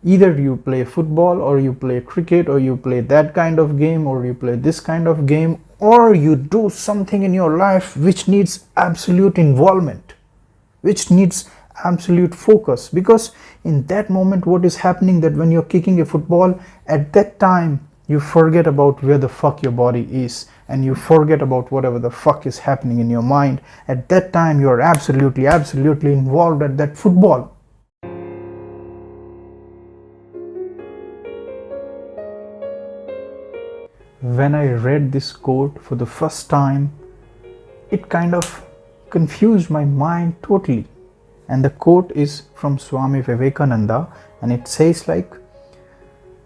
Either you play football or you play cricket or you play that kind of game or you play this kind of game, or you do something in your life which needs absolute involvement, which needs absolute focus. Because in that moment what is happening, that when you're kicking a football, at that time you forget about where the fuck your body is, and you forget about whatever the fuck is happening in your mind. At that time you are absolutely involved at that football. When I read this quote for the first time, it kind of confused my mind totally. And the quote is from Swami Vivekananda, and it says like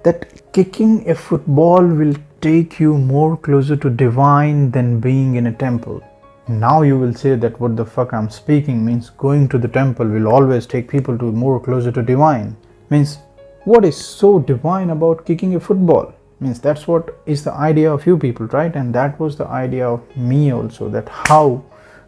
that kicking a football will take you more closer to divine than being in a temple. Now you will say that what the fuck I'm speaking means going to the temple will always take people to more closer to divine. Means what is so divine about kicking a football? Means that's what is the idea of you people, right? And that was the idea of me also, that how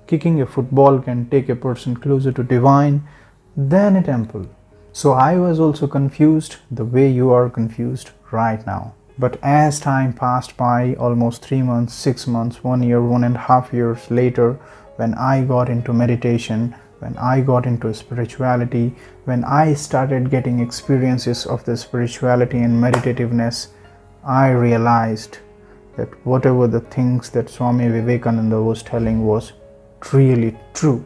kicking a football can take a person closer to divine than a temple. So I was also confused the way you are confused right now. But as time passed by, almost 3 months, 6 months, 1 year, 1.5 years later, when I got into meditation, when I got into spirituality, when I started getting experiences of the spirituality and meditativeness, I realized that whatever the things that Swami Vivekananda was telling was really true.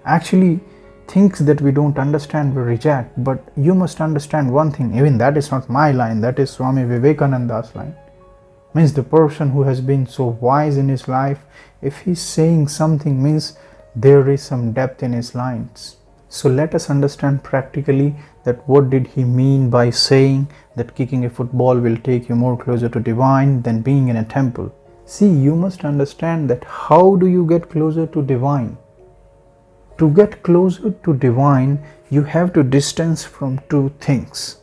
Actually, things that we don't understand we reject, but you must understand one thing, even that is not my line, that is Swami Vivekananda's line. Means the person who has been so wise in his life, if he's saying something, means there is some depth in his lines. So let us understand practically that what did he mean by saying that kicking a football will take you more closer to divine than being in a temple. See, you must understand that how do you get closer to divine? To get closer to divine, you have to distance from two things.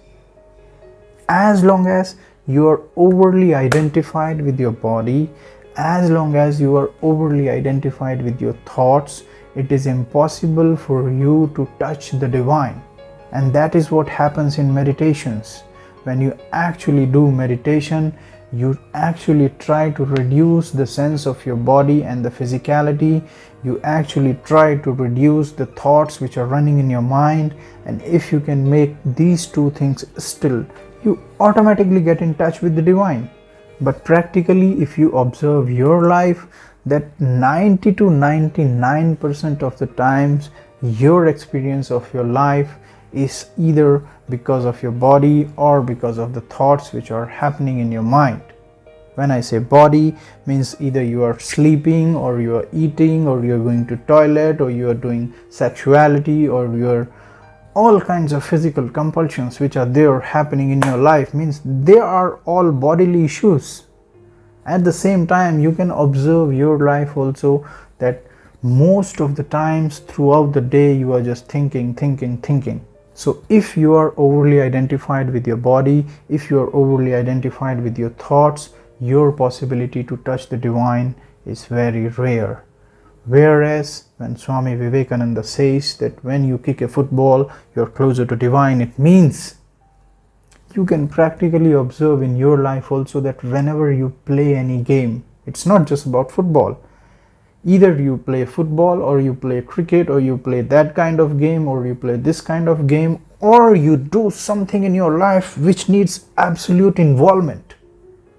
As long as you are overly identified with your body, as long as you are overly identified with your thoughts, it is impossible for you to touch the divine. And that is what happens in meditations. When you actually do meditation, you actually try to reduce the sense of your body and the physicality. You actually try to reduce the thoughts which are running in your mind. And if you can make these two things still, you automatically get in touch with the divine. But practically, if you observe your life, that 90 to 99% of the times your experience of your life is either because of your body or because of the thoughts which are happening in your mind. When I say body, means either you are sleeping or you are eating or you are going to toilet or you are doing sexuality or you are all kinds of physical compulsions which are there happening in your life, means they are all bodily issues. At the same time, you can observe your life also, that most of the times throughout the day you are just thinking. So if you are overly identified with your body, if you are overly identified with your thoughts, your possibility to touch the divine is very rare. Whereas when Swami Vivekananda says that when you kick a football, you're closer to divine, it means you can practically observe in your life also that whenever you play any game, it's not just about football. Either you play football or you play cricket or you play that kind of game or you play this kind of game, or you do something in your life which needs absolute involvement,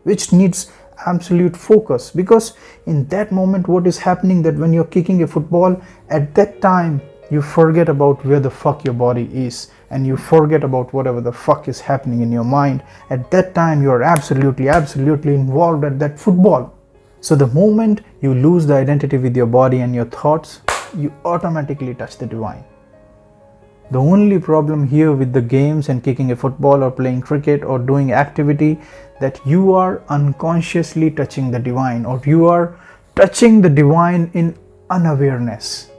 which needs absolute focus. Because in that moment what is happening, that when you're kicking a football, at that time you forget about where the fuck your body is, and you forget about whatever the fuck is happening in your mind. At that time you are absolutely involved at that football. So the moment you lose the identity with your body and your thoughts, you automatically touch the divine. The only problem here with the games and kicking a football or playing cricket or doing activity, that you are unconsciously touching the divine, or you are touching the divine in unawareness.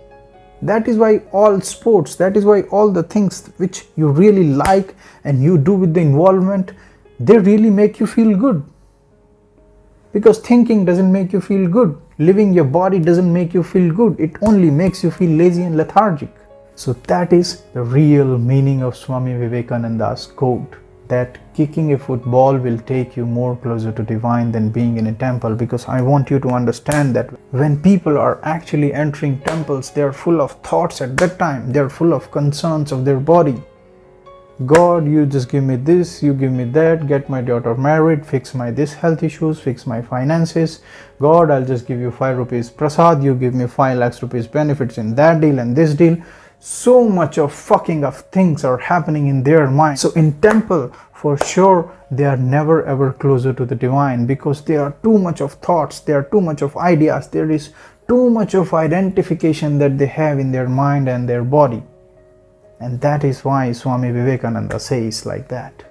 That is why all sports, that is why all the things which you really like and you do with the involvement, they really make you feel good. Because thinking doesn't make you feel good. Living your body doesn't make you feel good. It only makes you feel lazy and lethargic. So that is the real meaning of Swami Vivekananda's quote, that kicking a football will take you more closer to divine than being in a temple. Because I want you to understand that when people are actually entering temples, they are full of thoughts at that time. They are full of concerns of their body. God, you just give me this, you give me that, get my daughter married, fix my this health issues, fix my finances. God, I'll just give you 5 rupees prasad, you give me 5 lakhs rupees benefits in that deal and this deal. So much of fucking of things are happening in their mind. So in temple, for sure, they are never ever closer to the divine, because there are too much of thoughts, there are too much of ideas, there is too much of identification that they have in their mind and their body. And that is why Swami Vivekananda says like that.